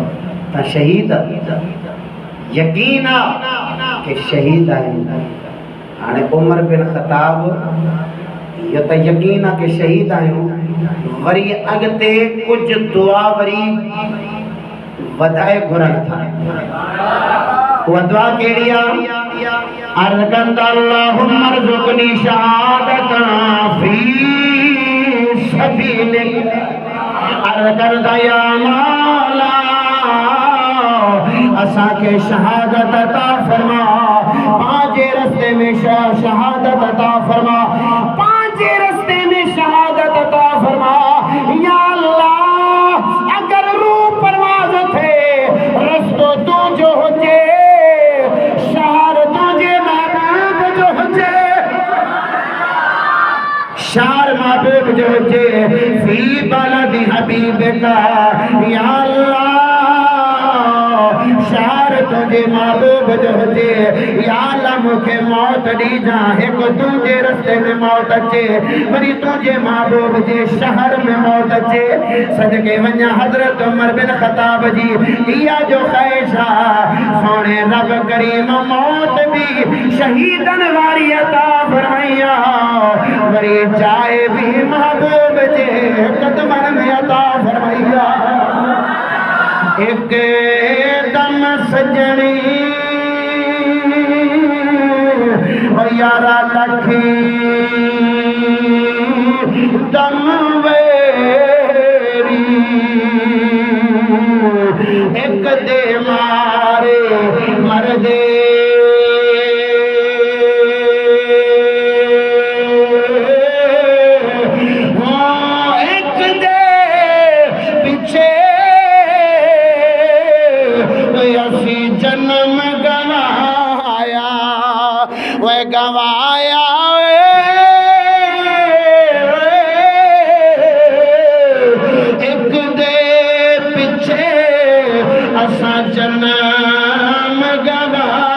त शहीद यकीन आहे कि शहीद आहिनि। हाणे उमर बिन ख़त्ताब इहो त यकीन आहे कि शहीद आहियूं वरी अॻिते कुझु दुआ वरी वधाए घुरनि था उहा दुआ कहिड़ी आहे अर्ज़ कंदा अल्लाहुम्मा रज़ुक़नी शहादतन फी सबीलिक अर्ज़ कंदा या मौला असांखे शहादत अता फरमा पंहिंजे रस्ते में शहादत अता फरमा पंहिंजे रस्ते में शहादत अता फरमा या अल्लाह अगर रूह परवाज़ थे रस्तो तुंहिंजो हुजे शहर तुंहिंजे महबूब जो हुजे शहर महबूब जो हुजे फी बलद हबीबिका या अल्लाह शहर तुझे महबूब जो हुजे या अल्लाह मूंखे मौत ॾी जा हिकु तुंहिंजे रस्ते में मौत अचे वरी तुंहिंजे महबूब जे शहर में मौत अचे सदके वञा हज़रत उमर बिन ख़त्ताब जी इहा जो ख़्वाहिश आहे सोणे रब करीम मौत बि शहीदनि वारी अता फरमाई आहे वरी चाहे बि महबूब जे क़दमनि में अता फरमाई आहे। एक दम सजनी यारा लखी दम वेरी एक दे मारे मर दे जन्म गवाया वह गवाया एक दे पीछे असा जन्म गवाया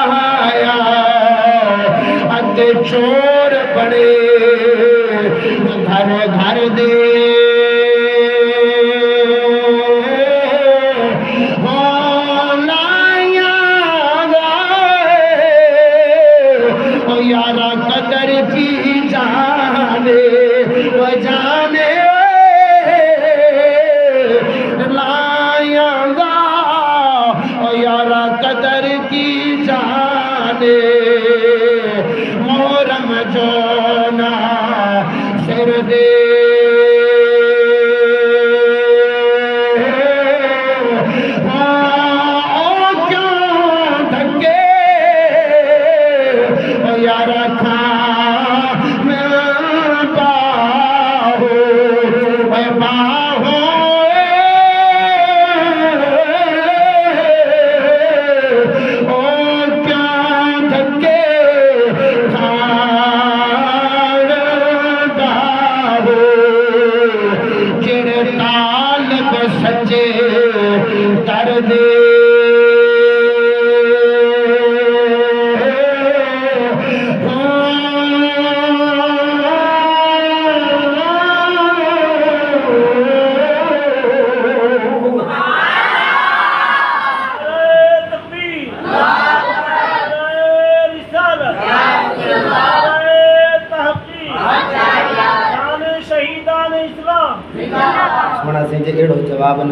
सोना से जे एड़ो जवाब न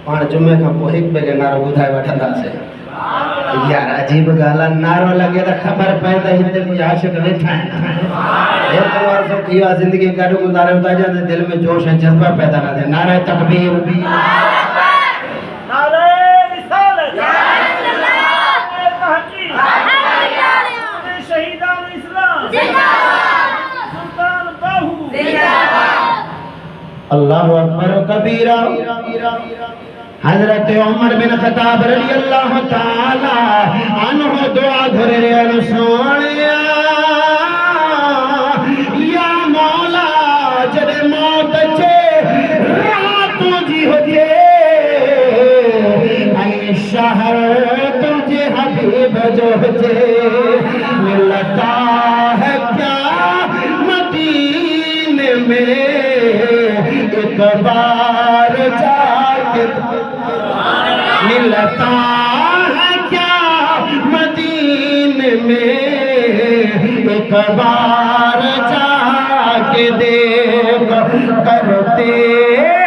पाण जुमे का पोइ हिक ॿिए खे नारो ॿुधाए वठंदासीं। यार अजीब ॻाल्हि आहे, नारो लॻे त ख़बर पए त हिते कोई आशिक़ वेठा आहिनि। हेतिरो अर्ज़ो थी वियो आहे ज़िंदगी गॾु गुज़ारियो था ॼण दिलि में जोश ऐं जज़्बा पैदा न थिए। नारे तकबीर, नारे रिसालत, शहीदान इस्लाम सुल्तान बाहू, अल्लाहु अकबर कबीरा। हजरत उमर बिन खत्ताब रज़ी अल्लाह ताला अन्हु दुआ घुरे रे सोनिया, या मौला जॾहिं मौत अचे रातों जी हुजे ऐं शहर तुंहिंजे हबीब जो हुजे, मिलता है क्या मदीने में एक बार जाके, मिलता है क्या मदीने में एक बार जाके देख, करते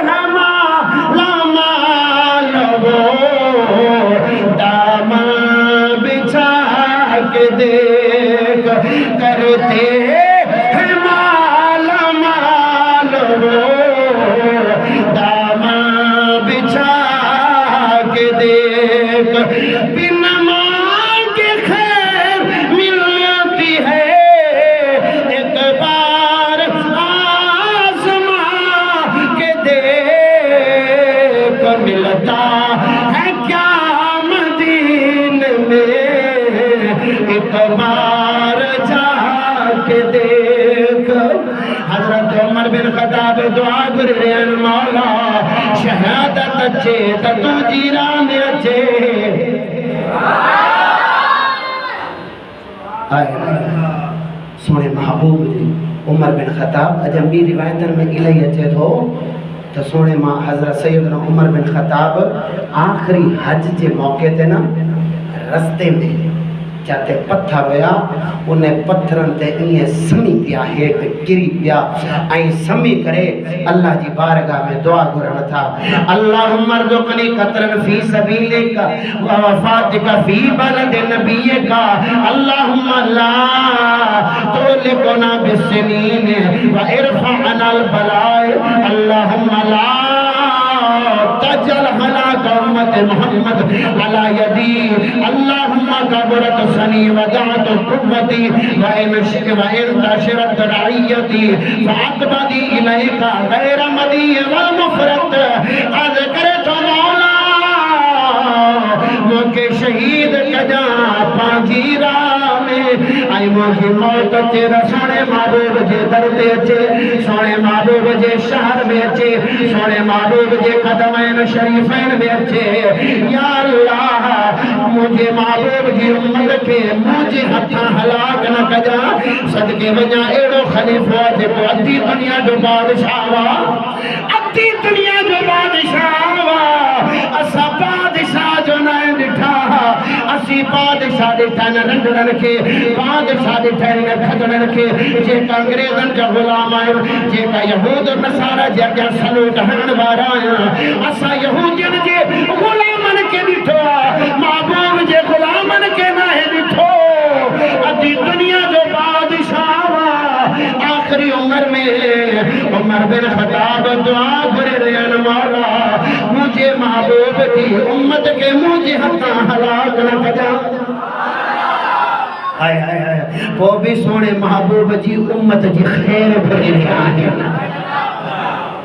हमारा माल वो दामन बिछा के देख, करते हमारा माल वो देख, बिन मांगे खैर मिलती है एक बार आज़मा के देख, मिलता है क्या मदीने में एक बार जाके देख। हजरत उमर बिन खत्ताब दुआ करे मौला शहादत अचे त तू जीरान अचे। सोने महबूब जी उमर बिन खत्ताब अजम ॿी रिवायतन में इलाही अचे थो त सोने मां हज़रत सैयदना उमर बिन खत्ताब आख़िरी हज जे मौके ते न रस्ते में जाते पत्थर हुया उन पत्थरनि ते ईअं समी पिया हेठि किरी पिया ऐं समी करे अल्लाह जी बारगाह में दुआ घुरनि था। अल्लाहुम्मा रज़ुक़नी क़त्लन फ़ी सबीलिक व वफ़ातिक फ़ी बलद नबिय्यिक, अल्लाहुम्मा ला तुलिकना बिस्सिनीन व इरफ़अना अल-बलाए, अल्लाहुम्मा ला तजल हलाक उम्मत मोहम्मद अला यदी, अल्लाहुम्मा कबरत सनी वदात कुव्वती व इंतशरत रइयती फअक़बदी इलैका गैर मदी वल मुफरत। अर्ज़ करे तो मौला मूंखे शहीद कजा पंहिंजी राह में, ऐं मुंहिंजी मौत अचे त सोणे महबूब जे दर ते अचे, सोणे महबूब जे शहर में अचे, सोणे महबूब जे क़दमैन शरीफ़ैन में अचे। या अल्लाह मुंहिंजे महबूब जी उम्मत खे मुंहिंजे हथां हलाक न कजा। सदके वञा अहिड़ो ख़लीफ़ो आहे जेको अधी दुनिया जो बादशाह हुआ, अधी दुनिया जो बादशाह हुआ। असां बादशाह जो न ॾिठा, असीं बादशाह ॾिठा न नंढड़नि खे, बादशाह ॾिठा न खदड़नि खे, जेका अंग्रेज़नि जा ग़ुलाम आहिनि, जेका यहूद नसारा जे अॻियां सलूट हणण वारा आहिनि। असां यहूदियुनि जे ग़ुलामनि खे ॾिठो आहे, महबूब जे ग़ुलामनि खे न ॾिठो। अधी दुनिया जो बादशाह हुआ। आख़िरी उम्र में उमर बिन खत्ताब दुआ घुरे रहिया मौला मुंहिंजे महबूब जी उम्मत खे मुंहिंजे हथां हलाक न कजा। हाय हाय हाय, पोइ बि सोणे महबूब जी उम्मत जी ख़ैर घुरी रहिया आहिनि,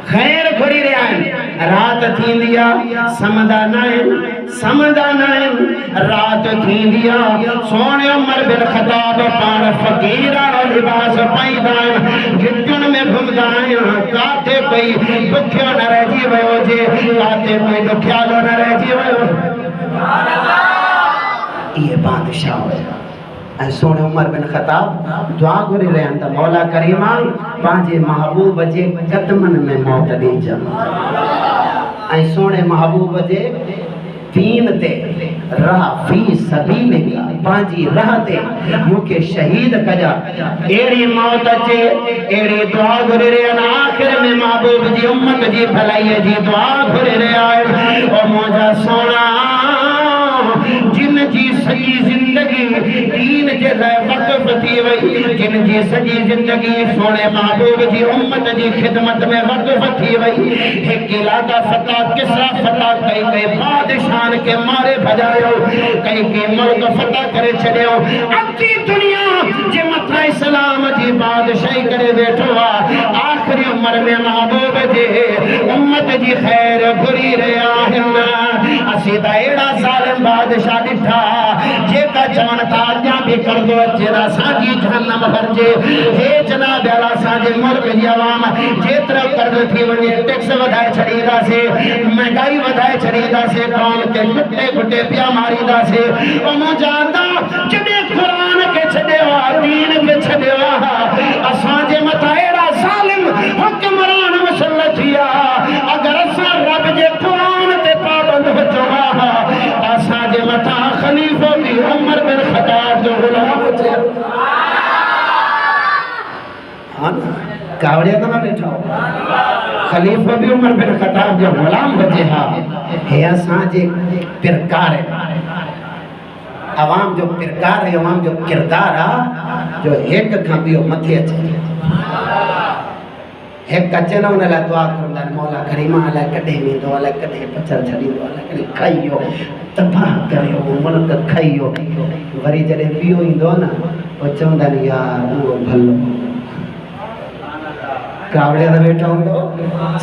ख़ैर घुरी रहिया आहिनि। रात थींदी आहे सम्झंदा न आहिनि, सम्झंदा न आहिनि। रात थींदी आहे सोणे उमर बिन खत्ताब पाण फ़क़ीर लिबास पाईंदा आहिनि, घिटियुनि में घुमंदा आहिनि। काथे कोई बुखियो न रहिजी वियो हुजे, काथे कोई ॾुखियालो न रहिजी वियो। इहे बादशाह हुया। ऐं सोणे उमर बिन खत्ताब दुआ घुरी रहिया आहिनि त मौला करीमा पंहिंजे महबूब जे क़दमनि में मौत ॾिजां, ऐं सोणे महबूब जे दीन ते राह फी सबीलिका पांजी राह ते मुके शहीद कजा एड़ी मौत अचे एड़ी दुआ घुरे रे आखिर में महबूब जी उम्मत जी भलाई जी दुआ घुरे रे आए ओ मोजा सोना जिन जी सजी जिंदगी दीन जे लाइ वक़्फ़ थी वई जिन जी सजी जिंदगी सोने महबूब जी उम्मत जी खिदमत में वक़्फ़ थी वई एक इलाका फतह किसरा फतह कई बादशाह के मारे भजायो कई मुल्क फतह करे छड़ियो अची दुनिया जे मथा इस्लाम जी बादशाही करे बैठो आखिरी उम्र में महबूब जी उम्मत जी खैर घुरी रहा है असी ता एड़ा ज़ालिम बादशाह दिठा जेका चवन था अजा भी कर दो जेदा साजी जहन्नम भरजे हे जनाब अला साजे मुल्क जी आवाम जेतरा कर्ज थी वने टैक्स वधाए छड़ीदा से महंगाई वधाए छड़ीदा से कौन के गुट्टे गुट्टे पिया मारीदा से ओ मुजादा जदे कुरान के छडेवा दीन के छडेवा असाजे मथा एड़ा जालिम हुक्मरान मुसल्लत थिया अगर असा रब जे कुरान ते पाबंद हो चवा असाजे मथा खलीफा भी उमर बिन खत्ताब जो गुलाम थे हां कावड़िया तो ना बैठा खलीफा भी उमर बिन खत्ताब जो गुलाम बचे हा हे असाजे पिरकार है अवाम जो पिरकार है अवाम जो किरदार आ जो एक खां बियो मथे अचे एक कच्चे न उन ला दुआ करंदा मौला करीमा अला कदे वेंदो अला कदे पचर छडींदो अला कदे खाइयो तबाह करियो मुल्क खाइयो वरी जडे पियो ईंदो न ओ चवंदा यार वो भलो कावड़े दा बैठा हूंदो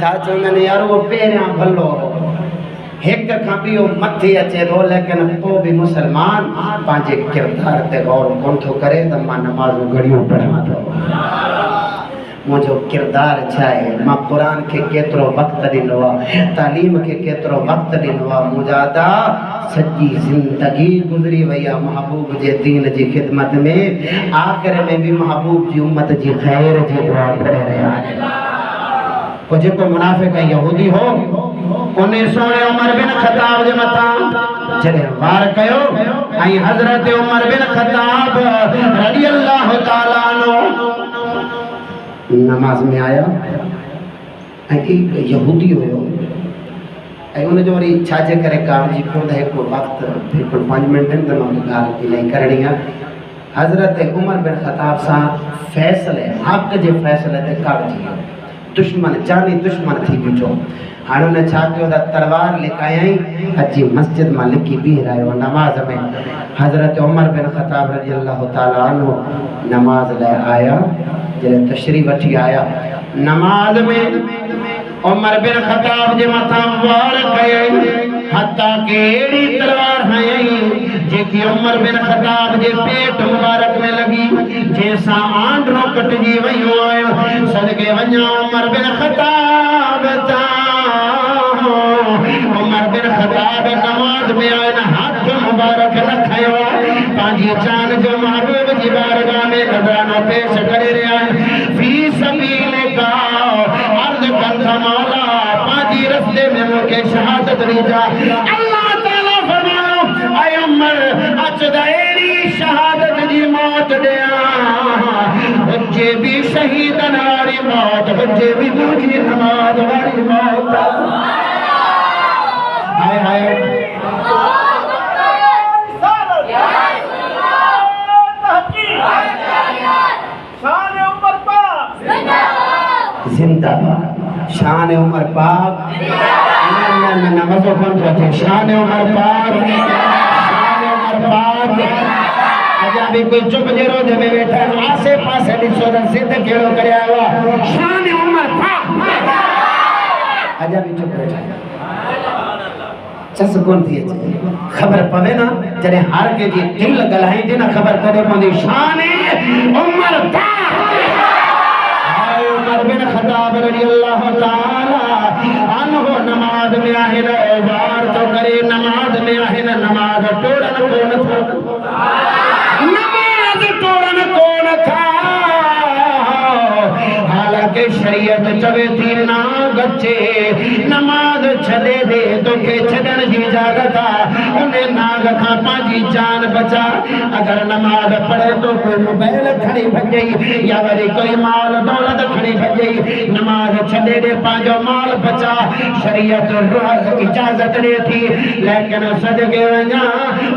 छा चवंदा यार वो पेरियां भलो एक खां बियो मथे अचे थो लेकिन पो भी मुसलमान पांजे किरदार ते गौर कोन थो करे त मां नमाज़ घड़ियों पढ़ां थो मुझो किरदार छाए मां कुरान के केतरो वक्त दिनो तालीम के केतरो वक्त दिनो मुजादा सच्ची जिंदगी गुजरी वया महबूब जे दीन जी खिदमत में आखिर में भी महबूब जी उम्मत जी खैर जी दुआ करे रहा को जेको मुनाफिक यहूदी हो उन्हें सोने उमर बिन खत्ताब जे मथा जड़े वार कयो आई हजरत उमर बिन खत्ताब रजी अल्लाह ताला अन्हु नमाज में आया एक यहूदी हुयो ऐं उन जो वरी छाजे करे काम जी पियो त हिकु वक़्तु बिल्कुलु 5 मिंटनि त मां ॻाल्हि इलाही करणी आहे हज़रत उमर बिन ख़त्ताब सां फ़ैसिले हक़ जे फ़ैसिले ते काड़जी वियो दुश्मन जानी दुश्मन थी बीठो हाणे हुन छा कयो त तलवार लिकायई अची मस्जिद मां लिकी बीह रहियो नमाज़ में हज़रत उमर बिन ख़त्ताब रज़ी अल्लाह ताला अन्हु नमाज़ लाइ आया जॾहिं तशरीफ़ वठी आया नमाज में उमर बिन खत्ताब जे मथा वार कयई हत्ता के एड़ी तलवार हयई जेकी उमर बिन खत्ताब जे पेट मुबारक में लगी जैसा आंडरो कटजी वयो आयो सदके वञा उमर बिन खत्ताब ता उमर बिन खत्ताब नमाज में आया हाथ मुबारक न खयो पांजी जान जो महबूब जी बारगाह में नजरानो पेश करे रहा फी सबीलिका अर्ज कंधा मौला पांजी रस्ते में मुके शहादत रीजा अल्लाह ताला फरमायो ऐ उमर अचदा एड़ी शहादत जी मौत देया बच्चे भी शहीदन वाली मौत बच्चे भी मुझी नमाज वाली मौत हाय हाय जिंदाबाद शान उमर पाक नमज़ कौन पहुंचे शान उमर पाक अजा भी कोई चुप जे रोज में बैठा है आसे पासे ॾिसो त सिद्ध केड़ो करे आयो आहे शान उमर पाक अजा भी चुप बैठा है चस कोन थी अचे खबर पवे ना जॾहिं हार के जी दिल गलाईंदी ना खबर तॾहिं पवंदी शान उमर पाक उमर बिन खत्ताब रज़ी अल्लाह ताला अन्हु नमाज में आहे न वार तो करे नमाज में आहे न नमाज तोड़न कोन थो नमाज तोड़न कोन था हालांकि शरीयत चवे थी ना गच्चे नमाज छदे दे तोखे छदन जी इजाजत आ उन्हें नाग खां पांजी जान बचा अगर नमाज पढ़े तो कोई मोबाइल खड़ी भजई या वरी कोई माल दौलत खड़ी भजई नमाज छदे दे पांजो माल बचा शरीयत इजाजत दे थी लेकिन सदके वञा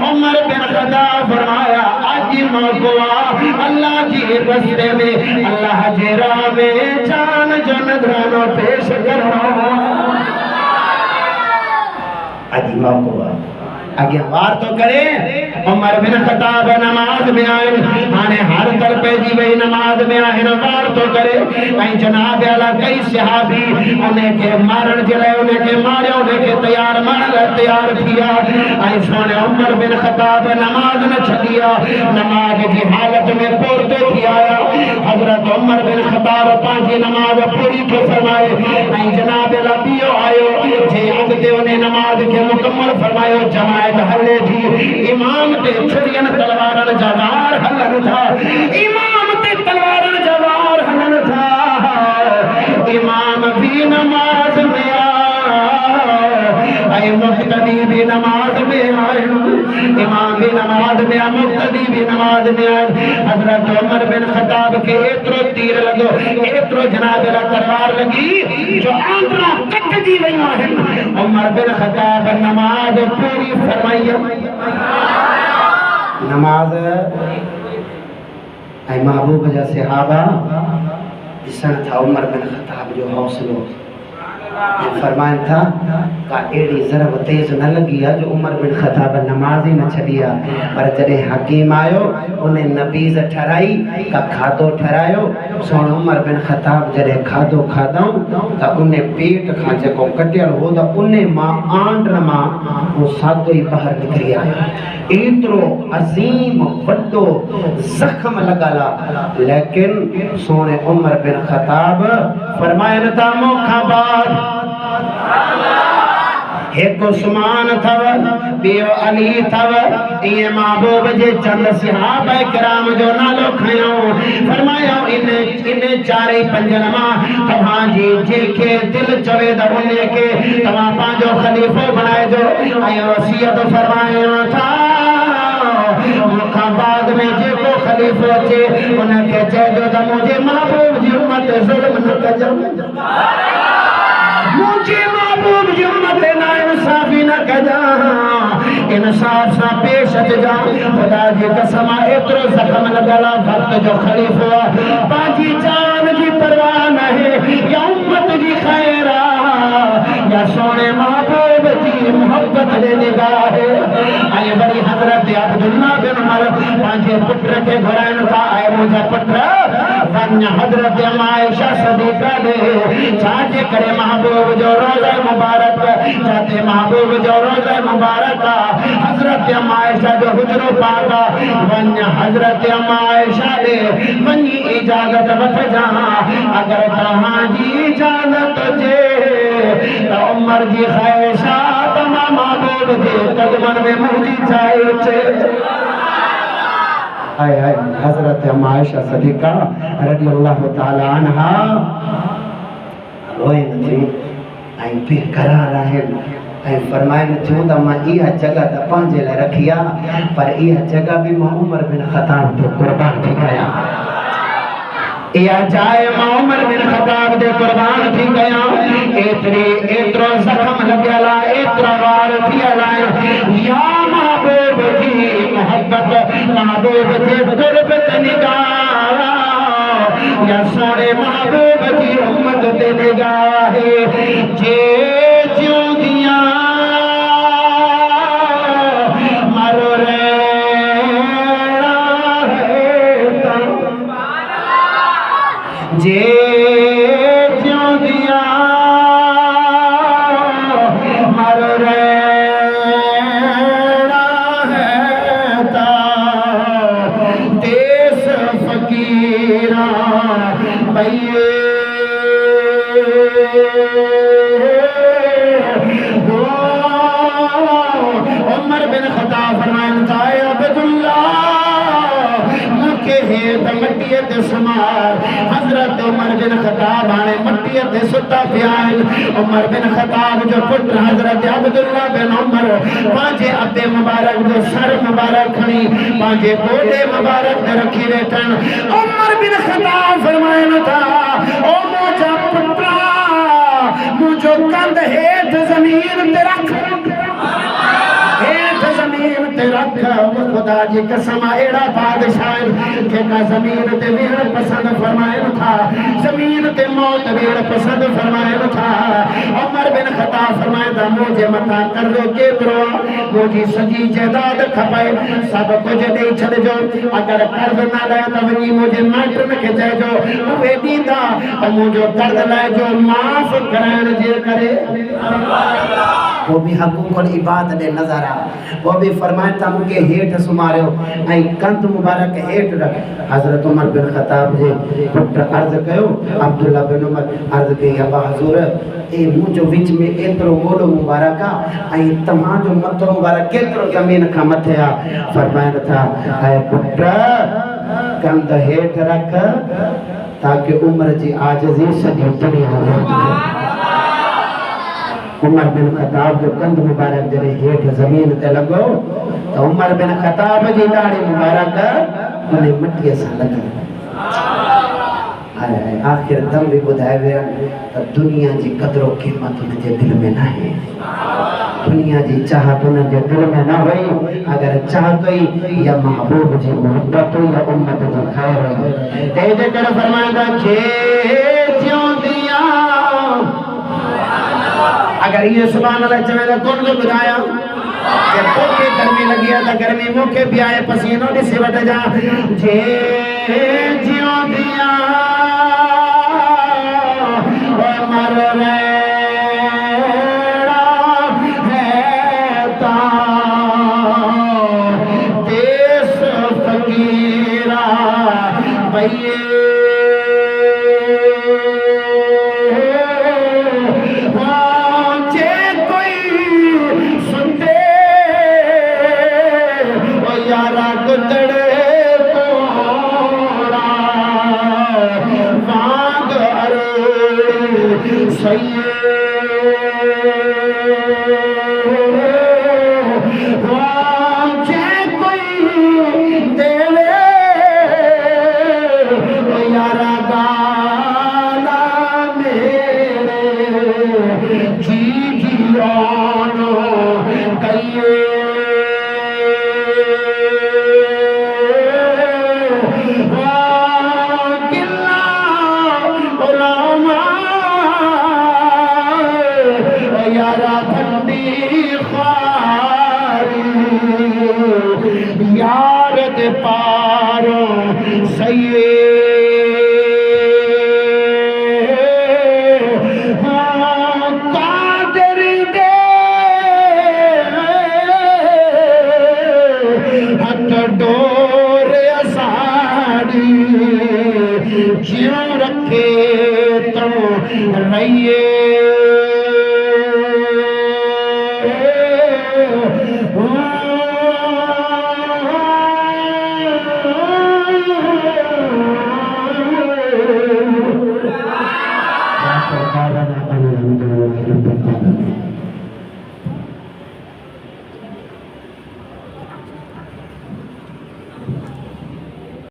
उमर बिन खत्ताब फरमाया आज मौको अल्लाह जी रस्ते में अल्लाह जे राह में जान जो नजरानो पेश करो आज मौको आगे वार तो करे उमर बिन खत्ताब नमाज में आए आने हर तरफ जी वही नमाज में आए वार तो करे ऐं जनाब आला कई सहाबी उन्हें के मारण जले उन्हें के मारे उन्हें के तैयार मारन तैयार किया ऐं सोने उमर बिन खत्ताब नमाज न छदिया नमाज की हालत में पोरते थी आया हजरत उमर बिन खत्ताब पांची नमाज पूरी तो फरमाए ऐं जनाब आला बियो आयो जे अगते उन्हें नमाज के मुकम्मल फरमायो जमाए हले थी इमाम ते छुरियन तलवारन जवार हलन था इमाम ते तलवारन जवार हलन था इमाम भी नमाज में आए मुक्तदी भी नमाज में आए इमाम भी नमाज में आए मुक्तदी भी नमाज में आए हजरत उमर बिन खत्ताब के एतरो तीर लगो एतरो जनाब ला तलवार लगी जो आंतरा कट जी वई है उमर बिन खत्ताब नमाज पूरी फरमाई नमाज ऐ महबूब जा सहाबा दिसन था उमर बिन खत्ताब जो हौसलो फरमान था का एड़ी जरब तेज न लगी है जो उमर बिन खत्ताब नमाज ही न छड़िया पर जड़े हकीम आयो उन्हें नबीज ठहराई का खादो ठहरायो सोन उमर बिन खत्ताब जड़े खादो खादो त उन्हें पेट खा जको कटियल हो त उन्हें मां आंड्र मां वो सादो ही बाहर निकली आयो इतरो अजीम वड्डो जख्म लगाला लेकिन सोने उमर बिन खत्ताब फरमायन था मौका बाद एक उस्मान थव बियो अली थव ये महबूब जे चंद सहाबा किराम जो नालो खयो फरमायो इन चारे पंजन मां तव्हां जी जेके दिल चवे द उन्हे के तव्हां पांजो खलीफो बनाए जो ऐं वसियत फरमायो था बाद में जेको खलीफो अचे उनके चइजो त मुझे महबूब जी उम्मत ज़ुल्म न कजो मुझे महबूब जी उम्मत ना इंसाफी न कजा इंसाफ सा पेश अचजा खुदा जी कसम एतरो जख्म लगला वक्त जो खलीफो पांजी जान जी परवाह नहीं या उम्मत जी खैर या सोने महबूब जी मोहब्बत दे निगाह आई बड़ी हजरत अब्दुल्ला बिन उमर पांजे पुत्र के घरान था आए मुझे पुत्र वन हजरत आयशा सदीका दे छाजे करे महबूब जो रोज़ा मुबारक जाते महबूब जो रोज़ा मुबारक हजरत आयशा जो हुजरो पाका वन हजरत आयशा दे वनी इजाजत वठ जा अगर तहां जी इजाजत जे तो उमर जी ख्वाहिशा तमाम महबूब जे कदमन में मुझी जाए छे आए आए हजरत आयशा सदीका रज़ी अल्लाह ताला अन्हा रोए थी ऐं बेकरार आहिनि ऐं फरमाइनि थियूं त मां इहा जगह त पंहिंजे लाइ रखी आहे पर इहा जगह बि मां उमर बिन खत्ताब ते क़ुर्बान थी कयां या जाए मां उमर बिन खत्ताब दे कुर्बान थी गया एतरो जख्म लगला एतरा वार थियला या महबूब जी मोहब्बत महबूब जे गुरबत निगाह या सोने महबूब जी उम्मत दे निगाह जे जो दिया मरो रे जे क्यों दिया मर रहना है ता देश फकीरा भैये उमर बिन खत्ताब फरमाया था अब्दुल्ला मुके हे त मट्टीअ ते सुमार हज़रत उमर बिन ख़त्ताब हाणे मट्टीअ ते सुता पिया आहिनि उमर बिन ख़त्ताब जो पुटु हज़रत अब्दुल्ला बिन उमर पंहिंजे अबे मुबारक जो सर मुबारक खणी पंहिंजे गोॾे मुबारक ते रखी वेठनि उमर बिन ख़त्ताब फरमाइनि था ओ मुंहिंजा पुटा मुंहिंजो कंध हेठि ज़मीन ते रख हेठि ज़मीन ते रख खुदा जी कसम अहिड़ा बादशाह जेका ज़मीन ते वेहण पसंदि फरमाइनि था ज़मीन ते मौत वेहण पसंदि फरमाइनि था उमर बिन ख़त्ताब फरमाईंदा मुंहिंजे मथां कर्ज़ो केतिरो आहे मुंहिंजी सॼी जाइदाद खपे सभु कुझु ॾेई छॾिजो अगरि कर्ज़ न ॾे त वञी मुंहिंजे माइटनि खे चइजो उहे ॾींदा त मुंहिंजो कर्ज़ लाइजो माफ़ कराइण जे करे वो भी हक़ूक़ुल इबाद दे नज़ारा वो भी फरमाए था मुझे हेठ सुमारियो ऐं कंध मुबारक हेठ रख हज़रत उमर बिन ख़त्ताब जे पुट अर्ज़ कयो अब्दुल्ला बिन उमर अर्ज़ कई अबा हज़ूर ए मुंहिंजो विच में एतिरो गोॾो मुबारक आहे ऐं तव्हांजो मथो मुबारक केतिरो ज़मीन खां मथे आहे फरमाइनि था ऐं पुट कंध हेठ रख ताकि उमर जी आजिज़ी सॼी दुनिया उमर बिन ख़त्ताब जो कंध मुबारक जॾहिं हेठि ज़मीन ते लॻो त उमर बिन ख़त्ताब जी दाढ़ी मुबारक उन मट्टीअ सां लॻी हाय आख़िर दम बि ॿुधाए विया त दुनिया जी क़दुरु क़ीमत हुनजे दिलि में न आहे दुनिया जी चाहत हुनजे दिलि में न हुई अगरि चाहत हुई या महबूब जी मोहबत हुई या उम्मत जी ख़ैर हुई तंहिंजे करे फरमाईंदा जे जिਉਂदियां अगर ये सुभान अल्लाह चवे तो कौन को बुझाया कि तोखे गर्मी लगी है तो गर्मी मुखे भी आए पसीनो ॾिसी वठ जा जे जिਉਂदियां ओ मर रेड़ा है ता देश फकीरा भैये जी